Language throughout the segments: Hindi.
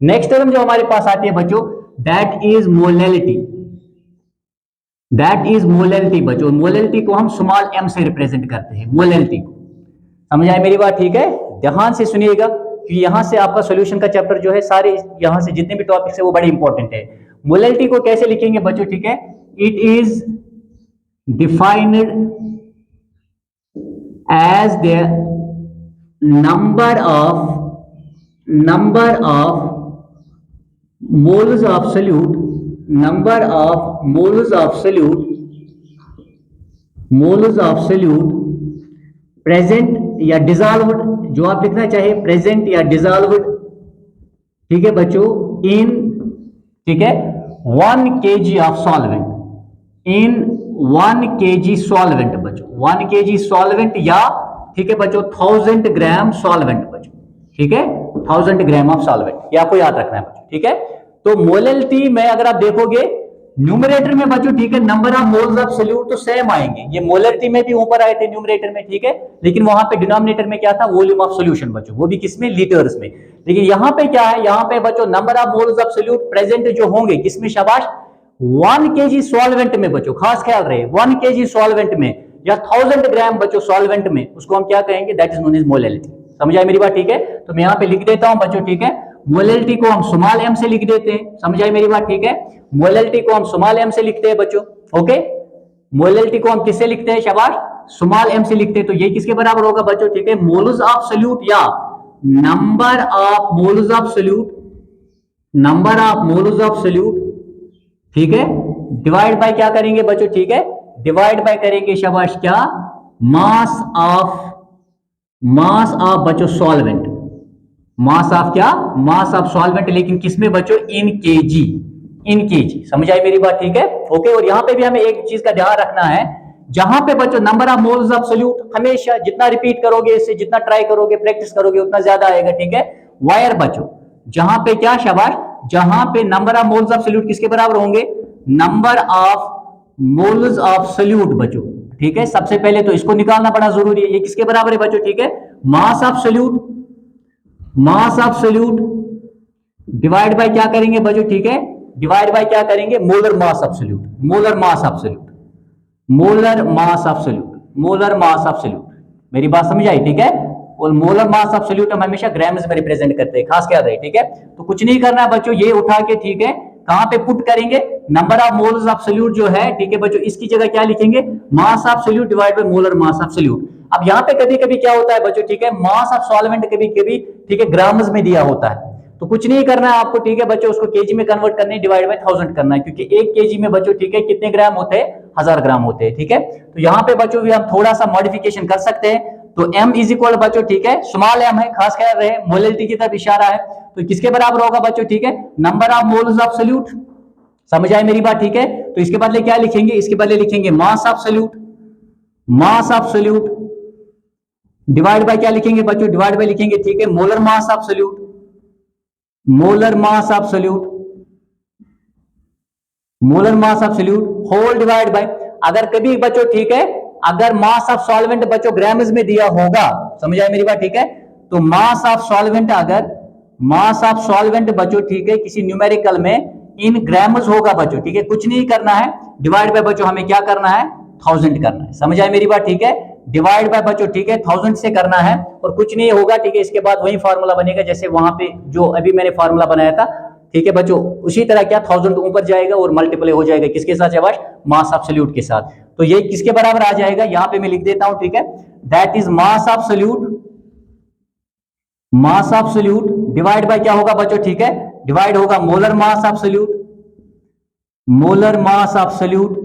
नेक्स्ट टर्म जो हमारे पास आती है बच्चों, that is molality. That is molality बच्चों। मोलैलिटी को हम स्मॉल m से रिप्रेजेंट करते हैं, मोलैलिटी को। समझ आए मेरी बात? ठीक है, ध्यान से सुनिएगा कि यहां से आपका सॉल्यूशन का चैप्टर जो है, सारे यहां से जितने भी टॉपिक्स है वो बड़े इंपॉर्टेंट है। मोलैलिटी को कैसे लिखेंगे बच्चों? ठीक है, it is defined as the number of moles of solute, present या डिजॉल्व्ड, जो आप लिखना चाहे प्रेजेंट या डिजॉल्व्ड, ठीक है बच्चों, इन, ठीक है, 1 kg of solvent, in 1 kg solvent बच्चों, 1 kg सॉल्वेंट, या ठीक है बच्चों 1000 ग्राम सॉल्वेंट बच्चों, ठीक है, 1000 ग्राम ऑफ सॉल्वेंट, ये आपको याद रखना है बच्चों। ठीक है, तो मोलैलिटी में अगर आप देखोगे न्यूमरेटर में बच्चों, ठीक है, number of moles of solute तो सेम आएंगे, ये मोलैलिटी में भी ऊपर आए थे न्यूमरेटर में, ठीक है, लेकिन वहां पे डिनोमिनेटर में क्या था? वॉल्यूम ऑफ सॉल्यूशन बच्चों, वो भी किसमें? लीटर्स में। लेकिन यहाँ पे क्या है? यहाँ पे बच्चों number of moles of solute present जो होंगे किसमें? शाबाश, 1 kg सॉल्वेंट में बच्चों, खास ख्याल रहे, 1 kg सॉल्वेंट में या 1000 ग्राम बच्चों सॉल्वेंट में, उसको हम क्या कहेंगे? That is known as molality. समझ आए मेरी बात? ठीक है, तो मैं यहाँ पे लिख देता हूं बच्चों, ठीक है, मोलैलिटी को हम स्मॉल m से लिख देते हैं। समझ आए मेरी बात? ठीक है, मोलैलिटी को हम स्मॉल m से लिखते हैं बच्चों। ओके, मोलैलिटी को हम किससे लिखते हैं? शाबाश, स्मॉल m से लिखते हैं। तो ये किसके बराबर होगा बच्चों? ठीक है, मोल्स ऑफ सोल्यूट या number of moles of solute, number of moles of solute, ठीक है, डिवाइड बाय क्या करेंगे बच्चों? ठीक है, डिवाइड बाय करेंगे शाबाश क्या? मास ऑफ बच्चों सॉल्वेंट, मास ऑफ क्या? मास ऑफ सॉल्वेंट, लेकिन किसमें बच्चों? इन केजी, इन केजी। समझ आई मेरी बात? ठीक है, ओके। और यहां पे भी हमें एक चीज का ध्यान रखना है, जहां पे बच्चों number of moles of solute, हमेशा जितना रिपीट करोगे, इससे जितना ट्राई करोगे, प्रैक्टिस करोगे, उतना ज्यादा आएगा। ठीक है, वायर बच्चों, जहां पे क्या? शाबाश, जहां पे number of moles of solute किसके बराबर होंगे? Number of moles of solute बच्चों। ठीक है, सबसे पहले तो इसको निकालना बड़ा जरूरी है, ये किसके बराबर है बच्चों? ठीक है, मास of solute, mass of solute divide by क्या करेंगे बच्चों? ठीक है, डिवाइड बाय क्या करेंगे? Molar mass of solute, molar mass of solute, molar mass of solute, molar mass of solute. मेरी बात समझ आई? ठीक है, और मोलर मास ऑफ सोल्यूट हम हमेशा ग्राम्स में रिप्रेजेंट करते हैं, खास क्या रहे। ठीक है, तो कुछ नहीं करना है बच्चों, ये उठा के, ठीक है, कहां पे पुट करेंगे? Number of moles of solute जो है, ठीक है बच्चों, इसकी जगह क्या लिखेंगे? Mass of solute divide by molar mass of solute. अब यहाँ पे कभी कभी क्या होता है बच्चों? ठीक है, मास ऑफ सॉल्वेंट कभी कभी, ठीक है, ग्राम्स में दिया होता है, तो कुछ नहीं करना है आपको, ठीक है बच्चों, उसको केजी में कन्वर्ट करने, डिवाइड बाय 1000 करना है, क्योंकि 1 केजी में बच्चों, ठीक है, कितने ग्राम होते हैं? 1000 ग्राम होते हैं। ठीक है, तो यहाँ पे बच्चों भी हम थोड़ा सा मॉडिफिकेशन कर सकते हैं, तो m इज इक्वल बच्चों, ठीक है, स्मॉल m है, खास ख्याल रहे, मोलैलिटी की तरफ इशारा है, तो किसके बराबर होगा बच्चों? ठीक है, number of moles of solute. समझ आए मेरी बात? ठीक है, तो इसके बदले क्या लिखेंगे? इसके बदले लिखेंगे mass of solute, mass of solute divide by क्या लिखेंगे बच्चों? डिवाइड बाय लिखेंगे, ठीक है, molar mass of solute, molar mass of solute, molar mass of solute whole divide by, अगर कभी बच्चों, ठीक है, अगर मास ऑफ सॉल्वेंट बच्चों ग्राम्स में दिया होगा, समझ आए मेरी बात? ठीक है, तो मास ऑफ सॉल्वेंट, अगर मास ऑफ सॉल्वेंट बच्चों, ठीक है, किसी न्यूमेरिकल में इन ग्राम्स होगा बच्चों, ठीक है, कुछ नहीं करना है, डिवाइड बाय बच्चों हमें क्या करना है? 1000 करना है। समझ आए मेरी बात? ठीक है, डिवाइड बाय बच्चों, ठीक है, 1000 से करना है, और कुछ नहीं होगा, ठीक है, इसके बाद वही फार्मूला बनेगा जैसे वहां पे जो अभी मैंने फार्मूला बनाया था। ठीक है बच्चों, उसी तरह क्या 1000 ऊपर जाएगा और मल्टीप्लाई हो जाएगा किसके साथ? शाबाश, मास ऑफ सोल्यूट के साथ। तो ये किसके बराबर आ जाएगा? यहां पे मैं लिख देता हूं, ठीक है, that is mass of solute, mass of solute divide by क्या होगा बच्चों? ठीक है, डिवाइड होगा molar mass of solute, molar mass of solute,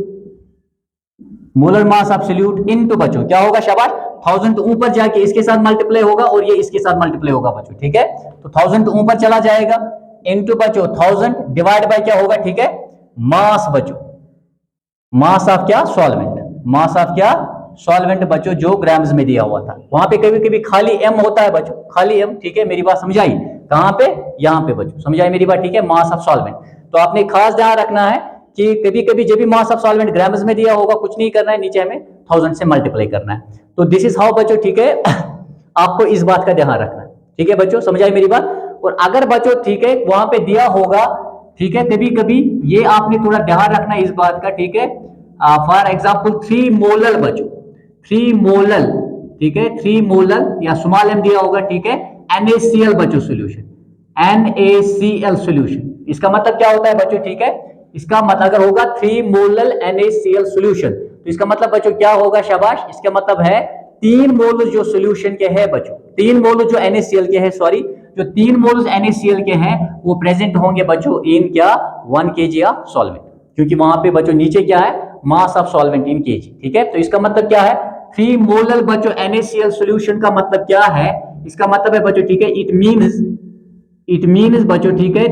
molar mass of solute into बच्चों क्या होगा? शाबाश, 1000 ऊपर जाके इसके साथ मल्टीप्लाई होगा और ये इसके साथ मल्टीप्लाई होगा बच्चों। ठीक है, तो 1000 ऊपर चला जाएगा, इनटू बच्चों 1000 डिवाइड बाय क्या होगा? ठीक है, मास बच्चों, मास ऑफ क्या? सॉल्वेंट, मास ऑफ क्या? सॉल्वेंट बच्चों, जो ग्राम्स में दिया हुआ था। वहां पे कभी कभी खाली m होता है बच्चों, खाली m। ठीक है, मेरी बात समझाई? कहां पे? यहां पे बच्चों, समझाई मेरी बात? ठीक है, मास ऑफ सॉल्वेंट। तो आपने खास ध्यान रखना है कि कभी कभी जब भी मास ऑफ सॉल्वेंट ग्राम्स में दिया होगा, कुछ नहीं करना है, नीचे हमें 1000 से मल्टीप्लाई करना है। तो दिस इज हाउ बच्चों, ठीक है, आपको इस बात का ध्यान रखना है। ठीक है बच्चों, समझ आई मेरी बात? और अगर बच्चों ठीक है वहां पे दिया होगा, ठीक है, कभी कभी ये आपने थोड़ा ध्यान रखना इस बात का, ठीक है। फॉर एग्जाम्पल 3 मोलल बच्चों, 3 मोलल, ठीक है, 3 मोलल या स्मॉल एम दिया होगा, ठीक है, NaCl बच्चों सोल्यूशन, NaCl सोल्यूशन। इसका मतलब क्या होता है बच्चों, ठीक है, इसका मतलब अगर होगा 3 मोलल NaCl सोल्यूशन, तो इसका मतलब बच्चों क्या होगा, शाबाश, इसका मतलब है 3 मोल जो सोल्यूशन के हैं बच्चों, 3 मोल जो NaCl के हैं, सॉरी, जो 3 मोल NaCl के हैं वो प्रेजेंट होंगे बच्चों इन क्या 1 kg ऑफ सॉल्वेंट, क्योंकि वहां पे बच्चों नीचे क्या है, मास ऑफ सॉल्वेंट इन kg, ठीक है। तो इसका मतलब क्या है, 3 मोलल बच्चों NaCl सोल्यूशन का मतलब क्या है, इसका मतलब है बच्चों, ठीक है, इट मीन्स बच्चों, ठीक है,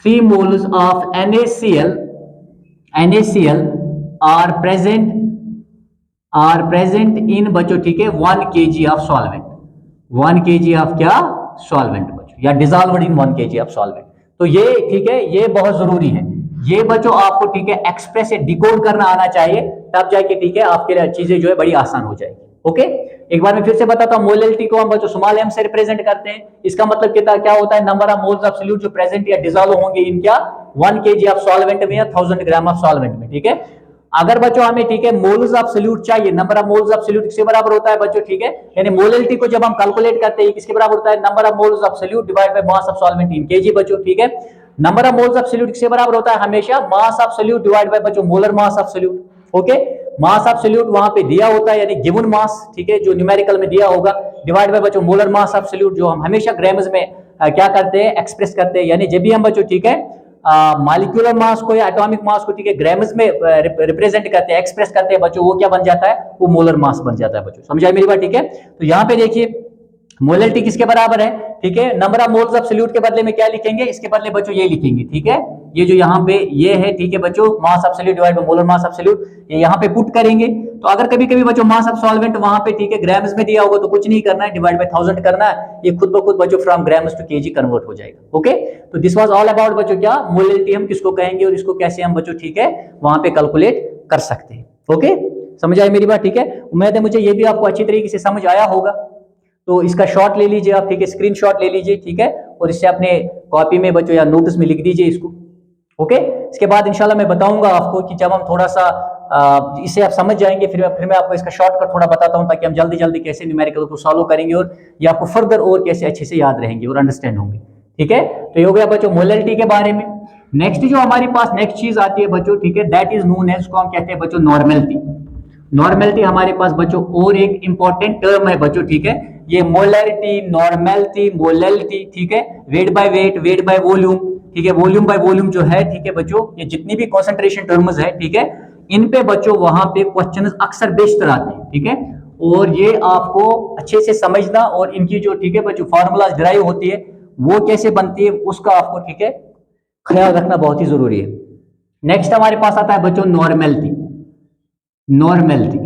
3 moles of NaCl are present in बच्चों, ठीक है, 1 kg of solvent, 1 kg of क्या सॉल्वेंट बच्चों, या dissolved in 1 kg of solvent. तो ये ठीक है, ये बहुत जरूरी है, ये बच्चों आपको ठीक है एक्सप्रेस डिकोड करना आना चाहिए, तब जाके ठीक है आपके लिए चीजें जो है बड़ी आसान हो जाएगी। ओके, एक बार मैं फिर से बताता हूं, मोलैलिटी को हम बच्चों स्मॉल m से रिप्रेजेंट करते हैं, इसका मतलब कितना क्या होता है, number of moles of solute जो प्रेजेंट या डिसॉल्व होंगे इन क्या 1 kg ऑफ सॉल्वेंट में या 1000 ग्राम ऑफ सॉल्वेंट में, ठीक है। अगर बच्चों हमें ठीक है मोल्स ऑफ सॉल्यूट चाहिए, number of moles of solute किसके बराबर होता है बच्चों, ठीक है, यानी मोलैलिटी को जब हम कैलकुलेट करते हैं किसके बराबर होता है, number of moles of solute divide by mass of solvent in kg बच्चों, ठीक है। Number of moles of solute किसके बराबर होता है, हमेशा mass of solute divide by बच्चों molar mass of solute, okay. Mass of solute वहां पे दिया होता है, यानी गिवन मास, ठीक है, जो न्यूमेरिकल में दिया होगा, डिवाइड बाय बच्चों मोलर मास ऑफ सॉल्यूट, जो हम हमेशा ग्राम्स में क्या करते हैं, एक्सप्रेस करते हैं, यानी जब भी हम बच्चों ठीक है मॉलिक्यूलर मास को या एटॉमिक मास को ठीक है ग्राम्स में रिप्रेजेंट करते हैं, एक्सप्रेस करते हैं बच्चों, वो क्या बन जाता है, वो मोलर मास बन जाता है बच्चों, समझाई मेरी बात, ठीक है। तो यहाँ पे देखिए मोलैलिटी किसके बराबर है, ठीक है, number of moles of solute के बदले में क्या लिखेंगे, इसके बदले बच्चों ये लिखेंगे, ठीक है, ये जो यहाँ पे ये है, ठीक है बच्चों, मास of solute divide by molar mass of solute, ये यहाँ पे पुट करेंगे। तो अगर कभी कभी बच्चों मास ऑफ सॉल्वेंट वहां पे ठीक है ग्राम्स में दिया होगा तो कुछ नहीं करना है, डिवाइड बाय 1000 करना है, ये खुद ब खुद बच्चों from grams to KG convert हो जाएगा। ओके, तो दिस वाज ऑल अबाउट बच्चों क्या मोलैलिटी हम किसको कहेंगे और इसको कैसे हम बच्चों ठीक है वहां पे कैलकुलेट कर सकते हैं। ओके, समझ आई मेरी बात, ठीक है, उम्मीद है मुझे ये भी आपको अच्छी तरीके से समझ आया होगा। तो इसका शॉट ले लीजिए आप, ठीक है, स्क्रीनशॉट ले लीजिए, ठीक है, और इससे अपने कॉपी में बच्चों या नोटिस में लिख दीजिए इसको। ओके, इसके बाद इंशाल्लाह मैं बताऊंगा आपको कि जब हम थोड़ा सा इसे आप समझ जाएंगे, फिर मैं आपको इसका शॉर्टकट थोोड़ा बताता हूं, ताकि हम जल्दी जल्दी कैसे न्यूमेरिकल को सॉल्व करेंगे और ये आपको फर्दर और कैसे अच्छे से याद रहेंगे और अंडरस्टैंड होंगे, ठीक है। तो ये हो गया बच्चों मोलैलिटी के बारे में। नेक्स्ट जो हमारे पास नेक्स्ट चीज आती है बच्चों, ठीक है, दैट इज नोन एज, को हम कहते हैं बच्चों नॉर्मेलिटी। नॉर्मेलिटी हमारे पास बच्चों और एक इंपॉर्टेंट टर्म है बच्चों, ठीक है, ये मोलैरिटी, नॉर्मेलिटी, मोलैलिटी, ठीक है, वेट बाय वॉल्यूम, ठीक है, वॉल्यूम बाय वॉल्यूम जो है, ठीक है बच्चों, ये जितनी भी कंसंट्रेशन टर्म्स है, ठीक है, इन पे बच्चों वहां पे क्वेश्चंस अक्सर बेशतर आते हैं, ठीक है, और ये आपको अच्छे से समझना और इनकी जो ठीक है बच्चों फार्मूलाज डिराइव होती है वो कैसे बनती है उसका आपको ठीक है ख्याल रखना बहुत ही जरूरी है। नेक्स्ट हमारे पास आता है बच्चों नॉर्मेलिटी। नॉर्मेलिटी,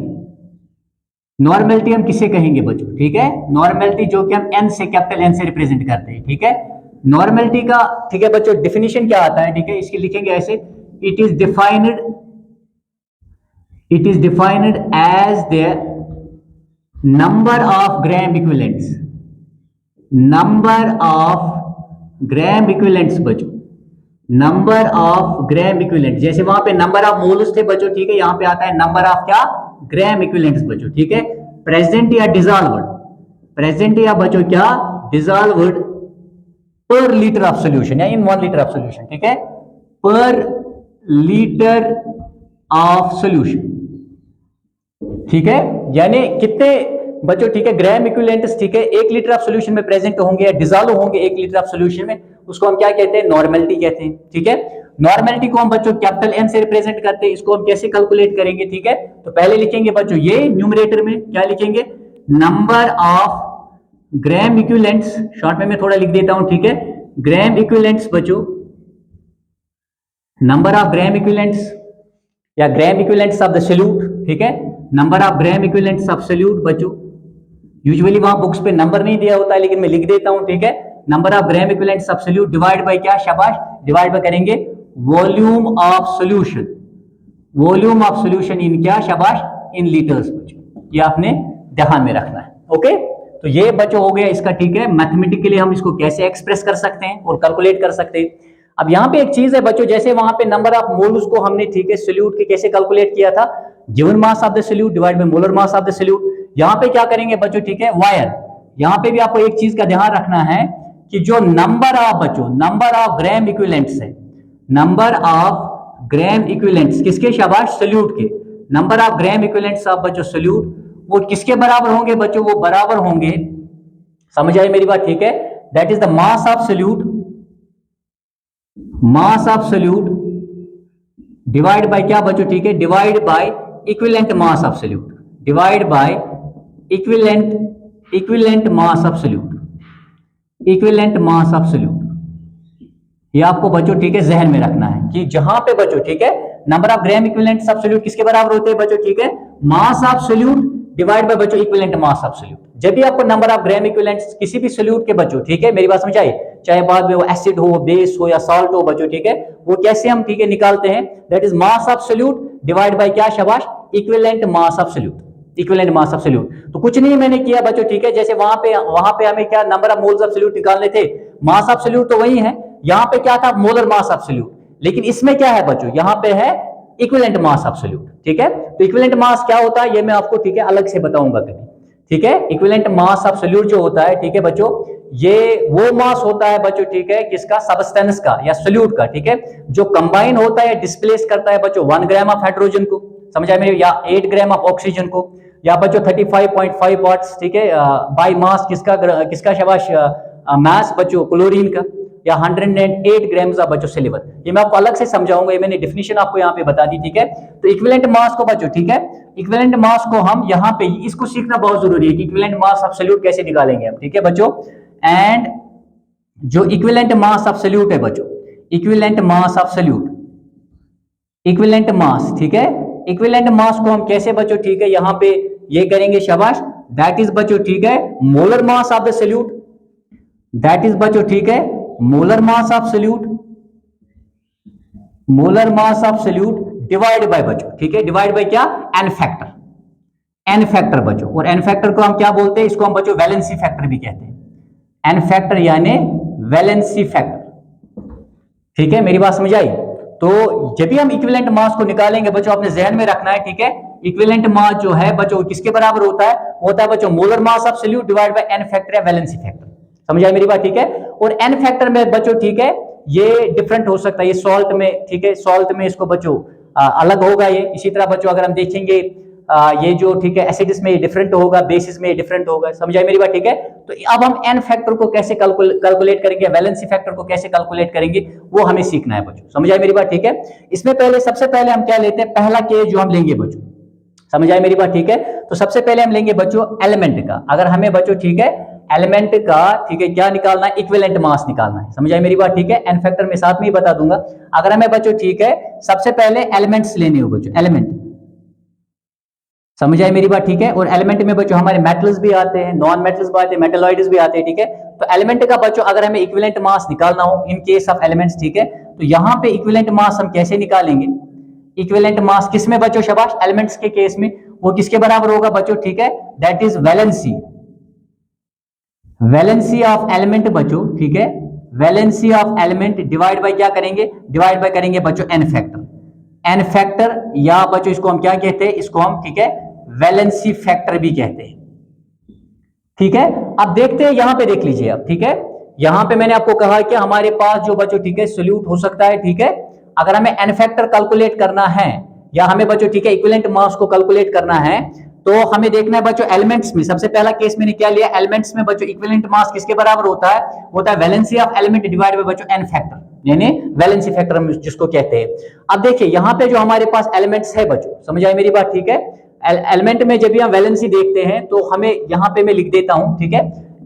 नॉर्मेलिटी हम किसे कहेंगे बच्चों, ठीक है, नॉर्मेलिटी जो कि हम एन से, कैपिटल एन से रिप्रेजेंट करते हैं, ठीक है। नॉर्मेलिटी का ठीक है बच्चों डेफिनेशन क्या आता है, ठीक है, इसके लिखेंगे ऐसे, it is defined as the number of gram equivalents, number of gram equivalents बच्चों, नंबर ऑफ ग्राम इक्विवेलेंट, जैसे वहां पे नंबर ऑफ मोल्स थे बच्चों, ठीक है, यहाँ पे आता है नंबर ऑफ क्या ग्राम इक्विवेलेंट्स बच्चों, ठीक है, प्रेजेंट या डिसॉल्व्ड, प्रेजेंट या बच्चों क्या डिसॉल्व्ड पर लीटर ऑफ सॉल्यूशन या इन 1 लीटर ऑफ सॉल्यूशन, ठीक है, पर लीटर ऑफ सॉल्यूशन, ठीक है, यानी कितने बच्चों ठीक है ग्राम इक्विवेलेंट्स, ठीक है, 1 लीटर ऑफ सॉल्यूशन में प्रेजेंट होंगे या डिसॉल्व होंगे 1 लीटर ऑफ सॉल्यूशन में, उसको हम क्या कहते हैं नॉर्मेलिटी कहते हैं, ठीक है। नॉर्मेलिटी को हम बच्चों कैपिटल एन से रिप्रेजेंट करते हैं, इसको हम कैसे कैलकुलेट करेंगे, ठीक है, तो पहले लिखेंगे बच्चों ये न्यूमरेटर में क्या लिखेंगे, number of gram equivalents, short में मैं थोड़ा लिख देता हूं, ठीक है, ग्राम इक्विवेलेंट्स बच्चों, नंबर ऑफ ग्राम इक्विवेलेंट्स या ग्राम इक्विवेलेंट्स ऑफ द सॉल्यूट, ठीक है, number of gram equivalents of solute बच्चों, यूजुअली वहां बुक्स पे नंबर नहीं दिया होता है लेकिन मैं लिख देता हूं, ठीक है, number of gram equivalents of solute divide by क्या, शाबाश, डिवाइड बाय करेंगे volume of solution, volume of solution in क्या, शाबाश, इन लीटर्स बच्चों, ये आपने ध्यान में रखना है। ओके, तो ये बच्चों हो गया इसका, ठीक है। मैथमेटिकली हम इसको कैसे एक्सप्रेस कर सकते हैं और कैलकुलेट कर सकते हैं। अब यहाँ पे एक चीज है बच्चों, जैसे वहां पे नंबर ऑफ मोल्स को हमने, ठीक है, सोल्यूट के कैसे कैलकुलेट किया था, given mass of the solute divide by molar mass of the solute. यहाँ पे क्या करेंगे बच्चों, ठीक है, वायर। यहाँ पे भी आपको एक चीज का ध्यान रखना है कि जो नंबर ऑफ बच्चों, नंबर ऑफ ग्राम इक्विवेलेंट्स है, नंबर ऑफ ग्राम इक्विवेलेंट्स किसके, शाबाश, सोल्यूट के। Number of gram equivalents of बच्चों सोल्यूट, वो किसके बराबर होंगे बच्चों, वो बराबर होंगे, समझ आई मेरी बात, ठीक है, that is the mass of solute, mass of solute divide by क्या बच्चों, ठीक है, divide by equivalent mass of solute, divide by equivalent mass of solute, equivalent mass of solute. ये आपको बच्चों, ठीक है, जहन में रखना है कि जहां पे बच्चों, ठीक है, number of gram equivalent of solute किसके बराबर होते हैं बच्चों, ठीक है, मास ऑफ सोल्यूट डिवाइड बाय बच्चों इक्विवेलेंट मास ऑफ सोल्यूट। जब भी आपको नंबर ऑफ ग्राम इक्विवेलेंट्स किसी भी सोल्यूट के बच्चों, ठीक है, मेरी बात समझ आई, चाहे बाद में वो एसिड हो, बेस हो या सॉल्ट हो बच्चों, ठीक है, वो कैसे हम, ठीक है, निकालते हैं, that is mass of solute divide by क्या, शाबाश, equivalent mass of solute, equivalent mass of solute. तो कुछ नहीं मैंने किया बच्चों, ठीक है, जैसे वहां पे हमें क्या number of moles of solute निकालने थे, मास ऑफ सोल्यूट तो वही है, यहाँ पे क्या था, मोलर मास ऑफ सोल्यूट, लेकिन इसमें क्या है बच्चों, यहाँ पे है इक्विवेलेंट मास ऑफ सोल्यूट, ठीक है। तो इक्विवेलेंट मास क्या होता है ये मैं आपको, ठीक है, अलग से बताऊंगा कभी, ठीक है। इक्विवेलेंट मास ऑफ सोल्यूट जो होता है, ठीक है बच्चों, ये वो मास होता है बच्चों, ठीक है, किसका, सब्सटेंस का या सोल्यूट का, ठीक है, जो कंबाइन होता है, डिस्प्लेस करता है बच्चों 1 ग्राम ऑफ हाइड्रोजन को, समझा मेरे, या 8 ग्राम ऑफ ऑक्सीजन को, या बच्चों 35.5 वाट्स, ठीक है, बाय मास किसका शाबाश, मास बच्चों क्लोरीन का, या 108 ग्राम्स ऑफ बच्चों सिल्वर। ये मैं आपको अलग से समझाऊंगा, ये मैंने डेफिनेशन आपको यहाँ पे बता दी, ठीक है। तो इक्विवेलेंट मास को बच्चों, ठीक है, इक्विवेलेंट मास को हम यहाँ पे, इसको सीखना बहुत जरूरी है कि इक्विवेलेंट मास ऑफ सोल्यूट कैसे निकालेंगे हम, ठीक है बच्चों। एंड जो इक्विवेलेंट मास ऑफ सोल्यूट है बच्चों, equivalent mass of solute, equivalent mass, ठीक है, इक्विवेलेंट मास को हम कैसे बच्चों, ठीक है, यहाँ पे ये करेंगे, शाबाश, दैट इज बच्चों, ठीक है, molar mass of the solute, that is बच्चों, ठीक है, molar mass of solute, molar mass of solute divide by बच्चों, ठीक है, डिवाइड बाय क्या, एन फैक्टर, एन फैक्टर बच्चों। और एन फैक्टर को हम क्या बोलते हैं, इसको हम बच्चों वैलेंसी फैक्टर भी कहते हैं, एन फैक्टर यानी वैलेंसी फैक्टर, ठीक है, मेरी बात समझ आई। तो जब भी हम इक्विवेलेंट मास को निकालेंगे बच्चों, अपने जहन में रखना है, ठीक है, इक्विवेलेंट मास जो है बच्चों किसके बराबर होता है बच्चों molar mass of solute divide by n factor या वैलेंसी फैक्टर, समझ आई मेरी बात, ठीक है। और एन फैक्टर में बच्चों, ठीक है, ये डिफरेंट हो सकता है, ये सॉल्ट में, ठीक है, सॉल्ट में इसको बच्चों अलग होगा ये। इसी तरह बच्चों अगर हम देखेंगे ये जो, ठीक है, एसिड्स में डिफरेंट होगा, बेसिस में डिफरेंट होगा, समझ आई मेरी बात, ठीक है। तो अब हम एन फैक्टर को कैसे कैलकुलेट करेंगे, वैलेंसी फैक्टर को कैसे कैलकुलेट करेंगे, वो हमें सीखना है बच्चों, समझ आई मेरी बात, ठीक है। इसमें पहले, सबसे पहले हम क्या लेते हैं, पहला केस जो हम लेंगे बच्चों, समझ आई मेरी बात, ठीक है। तो सबसे पहले हम लेंगे बच्चों एलिमेंट का, अगर हमें बच्चों, ठीक है, एलिमेंट का, ठीक है, क्या निकालना है, इक्विवेलेंट मास निकालना है, समझ आई मेरी बात, ठीक है। एन फैक्टर में साथ में ही बता दूंगा। अगर हमें बच्चों, ठीक है, सबसे पहले एलिमेंट्स लेने हो बच्चों, एलिमेंट, समझ आई मेरी बात, ठीक है। और एलिमेंट में बच्चों हमारे मेटल्स भी आते हैं, नॉन मेटल्स भी आते हैं, मेटलॉइड्स भी आते हैं, ठीक है। तो एलिमेंट का बच्चों अगर हमें इक्विवेलेंट मास निकालना हो इन केस ऑफ एलिमेंट्स, ठीक है, तो यहां पे इक्विवेलेंट मास हम कैसे निकालेंगे, इक्विवेलेंट मास किसमें बच्चों, शाबाश, एलिमेंट्स के केस में वो किसके बराबर होगा बच्चों, ठीक है, that is valency, valency of element बच्चों, ठीक है, valency of element divide by क्या करेंगे, डिवाइड बाय करेंगे बच्चों एन फैक्टर, एन फैक्टर, या बच्चों इसको हम क्या कहते हैं, इसको हम, ठीक है, वैलेंसी फैक्टर भी कहते हैं, ठीक है। अब देखते हैं, यहां पे देख लीजिए अब, ठीक है, यहां पे मैंने आपको कहा कि हमारे पास जो बच्चों, ठीक है, सोल्यूट हो सकता है, ठीक है। अगर हमें एन फैक्टर कैलकुलेट करना है या हमें बच्चों, ठीक है, इक्विवेलेंट मास को कैलकुलेट करना है, तो हमें देखना है बच्चों एलिमेंट्स में, सबसे पहला केस मैंने क्या लिया, एलिमेंट्स में बच्चों इक्विवेलेंट मास किसके बराबर होता है valency of element divide by बच्चों एन फैक्टर, यानी वैलेंसी फैक्टर हम जिसको कहते हैं। अब देखिए यहां पे जो हमारे पास एलिमेंट्स है बच्चों, समझ आई मेरी बात, ठीक है। एलिमेंट में जब भी हम वैलेंसी देखते हैं तो हमें यहां पे मैं लिख देता हूं, ठीक है,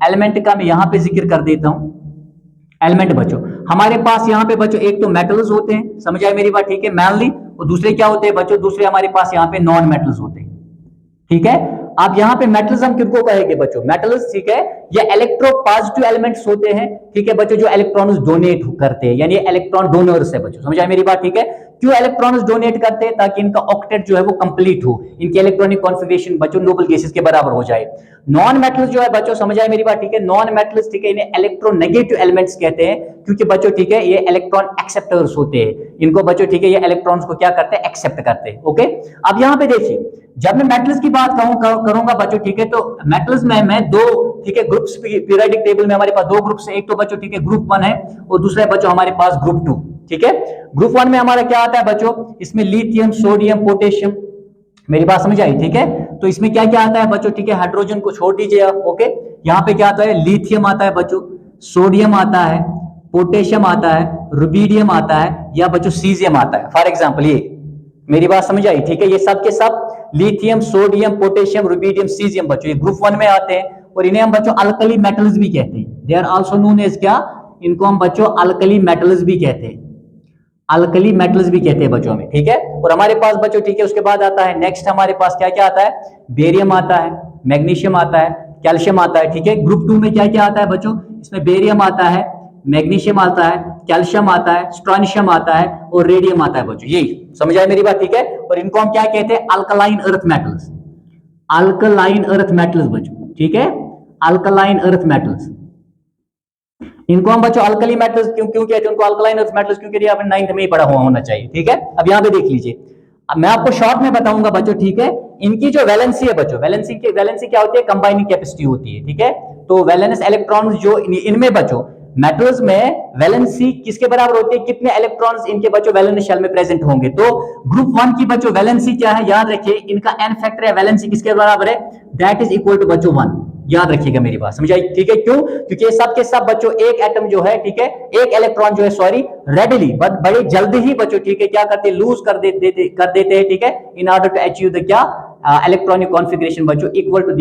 एलिमेंट का मैं यहां पे जिक्र कर देता हूं। एलिमेंट बच्चों हमारे पास यहाँ पे बच्चों एक तो मेटल्स होते हैं, समझ आए मेरी बात, ठीक है, मैनली, और दूसरे क्या होते हैं बच्चों, दूसरे हमारे पास यहाँ पे नॉन मेटल्स होते हैं, ठीक है। अब यहाँ पे मेटल्स हम किनको कहेंगे बच्चों, मेटल्स, ठीक है, ये इलेक्ट्रो पॉजिटिव एलिमेंट्स होते हैं, ठीक है बच्चों, जो इलेक्ट्रॉन्स डोनेट करते हैं, यानी इलेक्ट्रॉन डोनर्स है बच्चों, समझ आए मेरी बात, ठीक है। क्यों इलेक्ट्रॉन्स डोनेट करते हैं? ताकि इनका ऑक्टेट जो है वो कंप्लीट हो, इनकी इलेक्ट्रॉनिक कॉन्फ़िगरेशन बच्चों नोबल गैसेस के बराबर हो जाए। नॉन मेटल्स जो है बच्चों, समझ आए मेरी बात, ठीक है? नॉन मेटल्स, ठीक है, इन्हें इलेक्ट्रोनेगेटिव एलिमेंट्स कहते हैं, क्योंकि बच्चों ठीक है ये इलेक्ट्रॉन एक्सेप्टर्स होते हैं। इनको बच्चों ठीक है ये इलेक्ट्रॉन्स को क्या करते हैं? एक्सेप्ट करते हैं। ओके, अब यहाँ पे देखिए, जब मैं मेटल्स की बात करूंगा बच्चों ठीक है, तो मेटल्स में मैं दो ठीक है ग्रुप्स, पीरियोडिक टेबल में हमारे पास दो ग्रुप्स है। एक तो बच्चों ठीक है ग्रुप 1 है और दूसरा है बच्चों हमारे पास ग्रुप 2। ठीक है, ग्रुप 1 में हमारा क्या आता है बच्चों? इसमें लिथियम, सोडियम, पोटेशियम, मेरी बात समझ आई? ठीक है, तो इसमें क्या क्या आता है बच्चों? ठीक है, हाइड्रोजन को छोड़ दीजिए आप। ओके, यहाँ पे क्या आता है? लिथियम आता है बच्चों, सोडियम आता है, पोटेशियम आता है, रुबीडियम आता है, या बच्चों सीजियम आता है। फॉर एग्जाम्पल ये, मेरी बात समझ आई? ठीक है, ये सब के सब lithium, sodium, potassium, rubidium, caesium बच्चों ये ग्रुप 1 में आते हैं और इन्हें हम बच्चों अल्कली मेटल्स भी कहते हैं। They are also known as क्या? इनको हम बच्चों अल्कली मेटल्स भी कहते हैं, अल्कली मेटल्स भी कहते हैं बच्चों में। ठीक है, और हमारे पास बच्चों ठीक है उसके बाद आता है नेक्स्ट हमारे पास क्या क्या आता है? बेरियम आता है, मैग्नीशियम आता है, कैल्शियम आता है। ठीक है, ग्रुप 2 में क्या क्या आता है बच्चों? इसमें बेरियम आता है, मैग्नीशियम आता है, कैल्शियम आता है, स्ट्रोनिशियम आता है और रेडियम आता है बच्चों। यही समझ आए मेरी बात? ठीक है, और इनको हम क्या कहते हैं? Alkaline earth metals, alkaline earth metals बच्चों। ठीक है, अल्कलाइन अर्थ मेटल्स, इनको हम बच्चों अल्कली मेटल्स क्यों क्यों कहते हैं? उनको अल्कलाइन अर्थ मेटल्स क्योंकि ये आपने 9th में ही पढ़ा हुआ होना चाहिए। ठीक है, अब यहाँ पे देख लीजिए, अब मैं आपको शॉर्ट में बताऊंगा बच्चों। ठीक है, इनकी जो वैलेंसी है बच्चों, वैलेंसी क्या होती है? कंबाइनिंग कैपेसिटी होती है। ठीक है, तो वैलेंस इलेक्ट्रॉन्स जो इनमें बच्चों मेटल्स में वैलेंसी किसके बराबर होती है? कितने इलेक्ट्रॉन्स इनके बच्चों वैलेंस शेल में प्रेजेंट होंगे। तो ग्रुप 1 की बच्चों वैलेंसी क्या है? याद रखिए, इनका n फैक्टर है, वैलेंसी किसके बराबर है? दैट इज इक्वल टू बच्चों 1। याद रखिएगा मेरी बात, समझ आई? ठीक है, क्यों? क्योंकि ये सब के सब बच्चों एक एटम जो है, ठीक है, एक इलेक्ट्रॉन जो है, सॉरी, रेडिली बड़े जल्दी ही बच्चों ठीक है क्या करते हैं? लूज कर देते हैं। ठीक है, in order to achieve the क्या? इलेक्ट्रॉनिक कॉन्फ़िगरेशन बच्चों इक्वल टू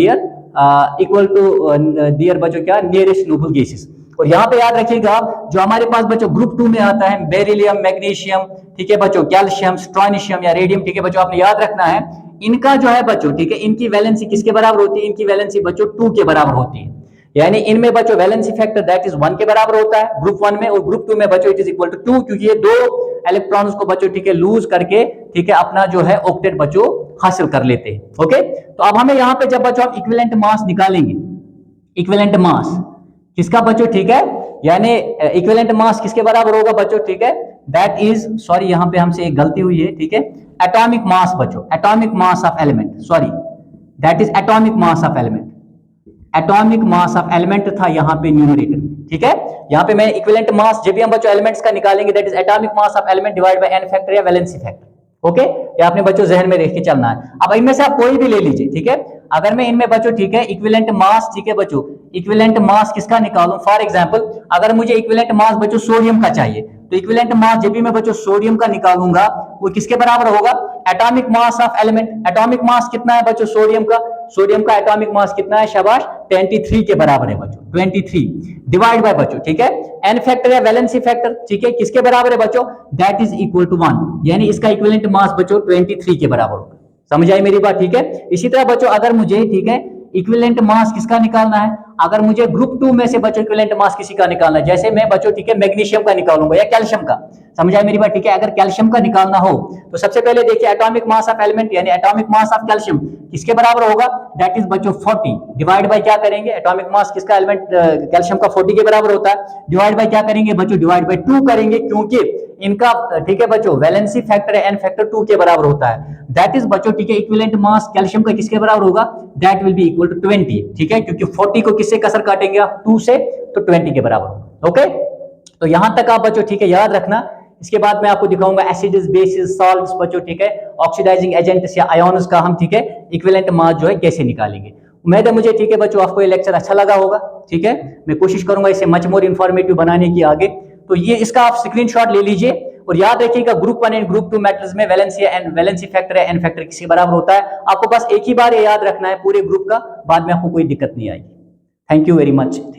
दियर बच्चों क्या? Nearest noble gases. और यहाँ पे याद रखिएगा जो हमारे पास बच्चों ग्रुप 2 में आता है बेरिलियम, मैग्नीशियम, ठीक है बच्चों, कैल्शियम, स्ट्रोनिशियम या रेडियम, ठीक है बच्चों, आपने याद रखना है इनका जो है बच्चों, ठीक है, इनकी वैलेंसी किसके बराबर होती है? इनकी वैलेंसी बच्चों 2 के बराबर होती है। यानी इनमें बच्चों वैलेंसी फैक्टर दैट इज 1 के बराबर होता है ग्रुप 1 में, और ग्रुप 2 में बच्चों इट इज इक्वल टू 2, क्योंकि ये दो इलेक्ट्रॉन्स को बच्चों ठीक है लूज करके ठीक है अपना जो है ऑक्टेट बच्चों हासिल कर लेते हैं। ओके, तो अब हमें यहाँ पे जब बच्चों आप इक्विवेलेंट मास निकालेंगे, इक्विवेलेंट मास किसका बच्चों? ठीक है, यानी इक्विवेलेंट मास किसके बराबर होगा बच्चों? ठीक है, दैट इज, सॉरी यहाँ पे हमसे एक गलती हुई है, ठीक है, एटॉमिक मास बच्चों, atomic mass of element, sorry, that is atomic mass of element, atomic mass of element था यहाँ पे न्यूमरेटर में। ठीक है, यहाँ पे मैं इक्विवेलेंट मास जब भी हम बच्चों एलिमेंट्स का निकालेंगे that is atomic mass of element divide by n factor या वैलेंसी फैक्टर। ओके, ये आपने बच्चों जहन में रख के चलना है। अब इनमें से आप कोई भी ले लीजिए। ठीक है, अगर मैं इनमें बच्चों ठीक है इक्विवेलेंट मास, ठीक है बच्चों, इक्विवेलेंट मास किसका निकालूं? फॉर एग्जांपल अगर मुझे इक्विवेलेंट मास बच्चों सोडियम का चाहिए, तो इक्विवेलेंट मास जब भी मैं बच्चों सोडियम का निकालूंगा वो किसके बराबर होगा? Atomic mass of element. Atomic mass कितना है बच्चों सोडियम का? सोडियम का एटॉमिक मास कितना है? शाबाश, 23 के बराबर है बच्चों, 23 डिवाइड बाय बच्चों ठीक है n फैक्टर या वैलेंसी फैक्टर, ठीक है, किसके बराबर है बच्चों? दैट इज इक्वल टू 1, यानी इसका इक्विवेलेंट मास बच्चों 23 के बराबर होगा। समझ आई मेरी बात? ठीक है, इसी तरह बच्चों अगर मुझे ठीक है इक्विवेलेंट मास किसका निकालना है, अगर मुझे ग्रुप 2 में से बच्चों इक्विवेलेंट मास किसी का निकालना है, जैसे मैं बच्चों ठीक है मैग्नीशियम का निकालूंगा या कैल्शियम का, समझ आए मेरी बात? ठीक है, अगर कैल्शियम का निकालना हो तो सबसे पहले देखिए एटॉमिक मास ऑफ एलिमेंट यानी एटॉमिक मास ऑफ कैल्शियम किसके बराबर होगा? दैट इज बच्चों 40 डिवाइड बाय क्या करेंगे? एटॉमिक मास किसका एलिमेंट कैल्शियम का 40 के बराबर होता है, डिवाइड बाय क्या करेंगे बच्चों? डिवाइड बाय 2 करेंगे, क्योंकि इनका ठीक है बच्चों वैलेंसी फैक्टर है n फैक्टर 2 के बराबर होता है। दैट इज बच्चों ठीक है इक्विवेलेंट मास कैल्शियम का किसके बराबर होगा? That will be equal to 20, ठीक है, क्योंकि 40 को किससे कसर काटेंगे आप? 2 से, तो 20 के बराबर होगा। ओके, तो यहां तक आप बच्चों ठीक है याद रखना। इसके बाद मैं आपको दिखाऊंगा एसिड्स, बेसिस, सॉल्ट्स बच्चों ठीक है, ऑक्सीडाइजिंग एजेंट्स या आयोन्स का हम ठीक है इक्विवेलेंट मास जो है कैसे निकालेंगे। उम्मीद है मुझे ठीक है बच्चों आपको ये लेक्चर अच्छा लगा होगा। ठीक है, मैं कोशिश करूंगा इसे मच मोर इंफॉर्मेटिव बनाने की आगे। तो ये इसका आप स्क्रीनशॉट ले लीजिए और याद रखिएगा ग्रुप 1 एंड ग्रुप 2 मेटल्स में वैलेंसी फैक्टर है n फैक्टर किसके बराबर होता है। आपको बस एक ही बार ये याद रखना है पूरे ग्रुप का, बाद में आपको कोई दिक्कत नहीं आएगी। Thank you very much.